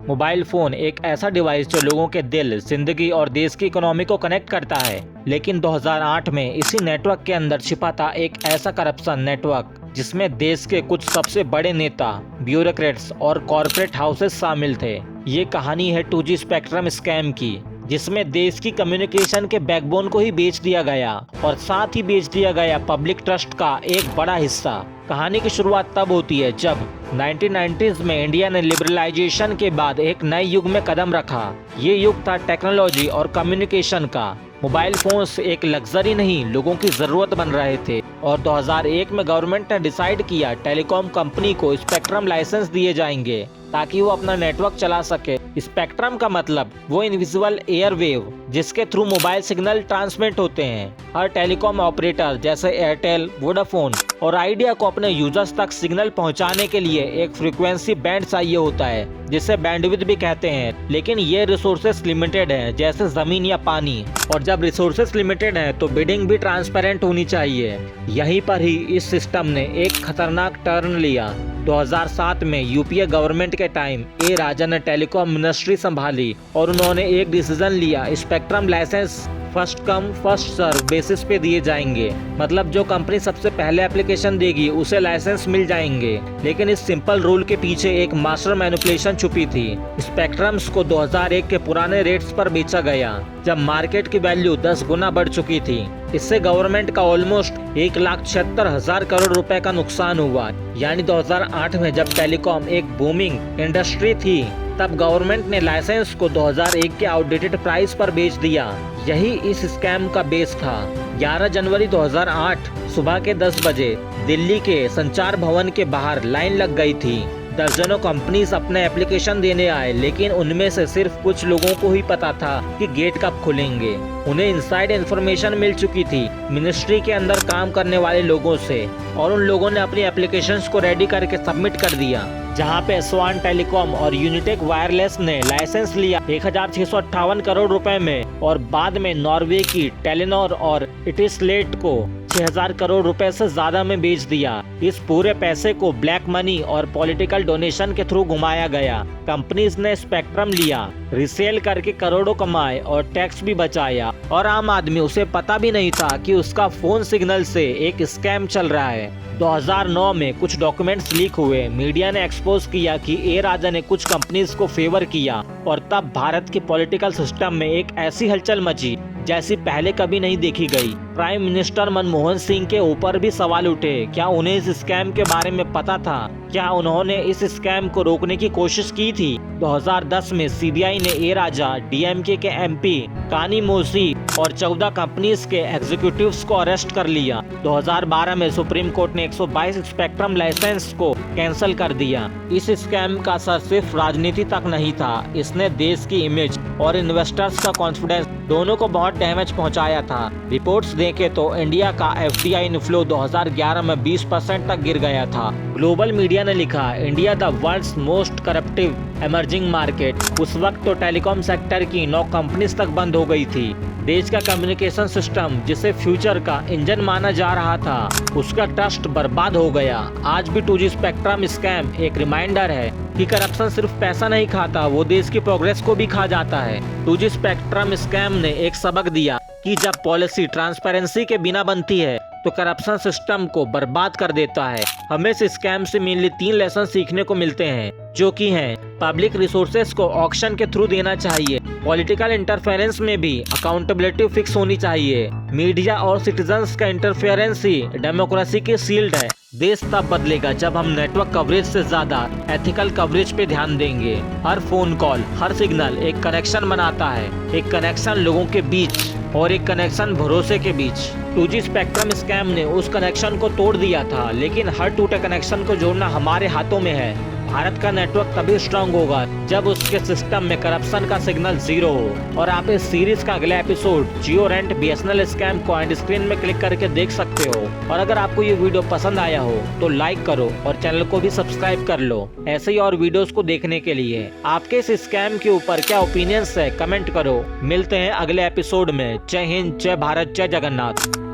Mobile phone एक ऐसा device जो लोगों के दिल, जिंदगी और देश की इकोनॉमी को कनेक्ट करता है। लेकिन 2008 में इसी नेटवर्क के अंदर छिपा था एक ऐसा करप्शन नेटवर्क जिसमें देश के कुछ सबसे बड़े नेता, ब्यूरोक्रेट्स और कॉरपोरेट हाउसेस शामिल थे। ये कहानी है 2G स्पेक्ट्रम स्कैम की, जिसमें देश की कम्युनिकेशन के बैकबोन को ही बेच दिया गया और साथ ही बेच दिया गया पब्लिक ट्रस्ट का एक बड़ा हिस्सा। कहानी की शुरुआत तब होती है जब 1990s में इंडिया ने लिबरलाइजेशन के बाद एक नए युग में कदम रखा। ये युग था टेक्नोलॉजी और कम्युनिकेशन का। मोबाइल फोन्स एक लग्जरी नहीं, लोगों की जरूरत बन रहे थे और 2001 में गवर्नमेंट ने डिसाइड किया टेलीकॉम कंपनी को स्पेक्ट्रम लाइसेंस दिए जाएंगे ताकि वो अपना नेटवर्क चला सके। स्पेक्ट्रम का मतलब वो इनविजिबल एयरवेव जिसके थ्रू मोबाइल सिग्नल ट्रांसमिट होते हैं। हर टेलीकॉम ऑपरेटर जैसे एयरटेल, वोडाफोन और आइडिया को अपने यूजर्स तक सिग्नल पहुंचाने के लिए एक फ्रीक्वेंसी बैंड चाहिए होता है जिसे बैंडविड्थ भी कहते हैं। लेकिन ये रिसोर्सेस लिमिटेड हैं, जैसे जमीन या पानी, और जब रिसोर्सेस लिमिटेड हैं तो बिडिंग भी ट्रांसपेरेंट होनी चाहिए। यहीं पर ही इस सिस्टम ने एक खतरनाक टर्न लिया। 2007 में यूपीए गवर्नमेंट के टाइम ए राजा ने टेलीकॉम मिनिस्ट्री संभाली और उन्होंने एक डिसीजन लिया, spectrum licence first come first serve basis पे दिए जाएंगे। मतलब जो कंपनी सबसे पहले एप्लीकेशन देगी उसे लाइसेंस मिल जाएंगे। लेकिन इस सिंपल रूल के पीछे एक मास्टर मैनिपुलेशन छुपी थी। स्पेक्ट्रम्स को 2001 के पुराने रेट्स पर बेचा गया जब मार्केट की वैल्यू 10 गुना बढ़ चुकी थी। इससे गवर्नमेंट का ऑलमोस्ट 1,76,000 करोड़ रुपए का नुकसान हुआ। यानी 2008 में जब टेलीकॉम एक बूमिंग इंडस्ट्री थी तब गवर्नमेंट ने लाइसेंस को 2001 के आउटडेटेड प्राइस पर बेच दिया। यही इस स्कैम का बेस था। 11 जनवरी 2008 सुबह के 10 बजे दिल्ली के संचार भवन के बाहर लाइन लग गई थी। दर्जनों कंपनीज अपने एप्लीकेशन देने आए, लेकिन उनमें से सिर्फ कुछ लोगों को ही पता था कि गेट कब खुलेंगे। उन्हें इनसाइड इन्फॉर्मेशन मिल चुकी थी मिनिस्ट्री के अंदर काम करने वाले लोगों से, और उन लोगों ने अपनी एप्लीकेशंस को रेडी करके सबमिट कर दिया। जहां पे स्वान टेलीकॉम और यूनिटेक वायरलेस ने लाइसेंस लिया 1,658 करोड़ रुपए में, और बाद में नॉर्वे की टेलीनॉर और इटिसलेट को 6,000 करोड़ रुपए से ज्यादा में बेच दिया। इस पूरे पैसे को ब्लैक मनी और पॉलिटिकल डोनेशन के थ्रू घुमाया गया। कंपनीज ने स्पेक्ट्रम लिया, रिसेल करके करोड़ों कमाए और टैक्स भी बचाया, और आम आदमी उसे पता भी नहीं था कि उसका फोन सिग्नल से एक स्कैम चल रहा है। 2009 में कुछ डॉक्यूमेंट्स लीक हुए। मीडिया ने एक्सपोज किया कि ए राजा ने कुछ कंपनीज को फेवर किया, और तब भारत के पॉलिटिकल सिस्टम में एक ऐसी हलचल मची जैसी पहले कभी नहीं देखी गई। प्राइम मिनिस्टर मनमोहन सिंह के ऊपर भी सवाल उठे। क्या उन्हें इस स्कैम के बारे में पता था? क्या उन्होंने इस स्कैम को रोकने की कोशिश की थी? 2010 में सीबीआई ने ए राजा, डीएमके के एमपी कानिमोझी और 14 कंपनीज के एग्जीक्यूटिव्स को अरेस्ट कर लिया। 2012 में सुप्रीम कोर्ट ने 122 स्पेक्ट्रम लाइसेंस को कैंसिल कर दिया। इस स्कैम का असर सिर्फ राजनीति तक नहीं था, इसने देश की इमेज और इन्वेस्टर्स का कॉन्फिडेंस दोनों को बहुत डैमेज पहुंचाया था। रिपोर्ट्स देखें तो इंडिया का FDI इनफ्लो 2011 में 20% तक गिर गया था। ग्लोबल मीडिया ने लिखा, India the world's most corruptive emerging market. उस वक्त तो टेलीकॉम सेक्टर की 9 कंपनीज तक बंद हो गई थी। देश का कम्युनिकेशन सिस्टम जिसे फ्यूचर का इंजन माना जा रहा था, उसका ट्रस्ट बर्बाद हो गया। आज भी 2G स्पेक्ट्रम स्कैम एक रिमाइंडर है कि करप्शन सिर्फ पैसा नहीं खाता, वो देश की प्रोग्रेस को भी खा जाता है। 2G स्पेक्ट्रम स्कैम ने एक सबक दिया कि जब पॉलिसी ट्रांसपेरेंसी के बिना बनती है तो करप्शन सिस्टम को बर्बाद कर देता है। हमें इस स्कैम से मेनली 3 लेसन सीखने को मिलते हैं, जो कि हैं पब्लिक रिसोर्सेज को ऑक्शन के थ्रू देना चाहिए, पॉलिटिकल इंटरफेरेंस में भी अकाउंटेबिलिटी फिक्स होनी चाहिए, मीडिया और सिटीजन्स का इंटरफेरेंस ही डेमोक्रेसी की शील्ड है। देश तब बदलेगा जब हम नेटवर्क कवरेज से ज्यादा एथिकल कवरेज पे ध्यान देंगे। हर फोन कॉल, हर सिग्नल एक कनेक्शन बनाता है, एक कनेक्शन लोगों के बीच और एक कनेक्शन भरोसे के बीच। 2G स्पेक्ट्रम स्कैम ने उस कनेक्शन को तोड़ दिया था, लेकिन हर टूटे कनेक्शन को जोड़ना हमारे हाथों में है। भारत का नेटवर्क तभी स्ट्रांग होगा जब उसके सिस्टम में करप्शन का सिग्नल 0 हो। और आप इस सीरीज का अगला एपिसोड जियो रेंट BSNL स्कैम को एंड स्क्रीन में क्लिक करके देख सकते हो। और अगर आपको ये वीडियो पसंद आया हो तो लाइक करो और चैनल को भी सब्सक्राइब कर लो। ऐसे ही और वीडियोस को देखने के लिए आपके इस स्कैम के ऊपर क्या ओपिनियंस है, कमेंट करो। मिलते हैं अगले एपिसोड में। जय हिंद, जय भारत, जय जगन्नाथ।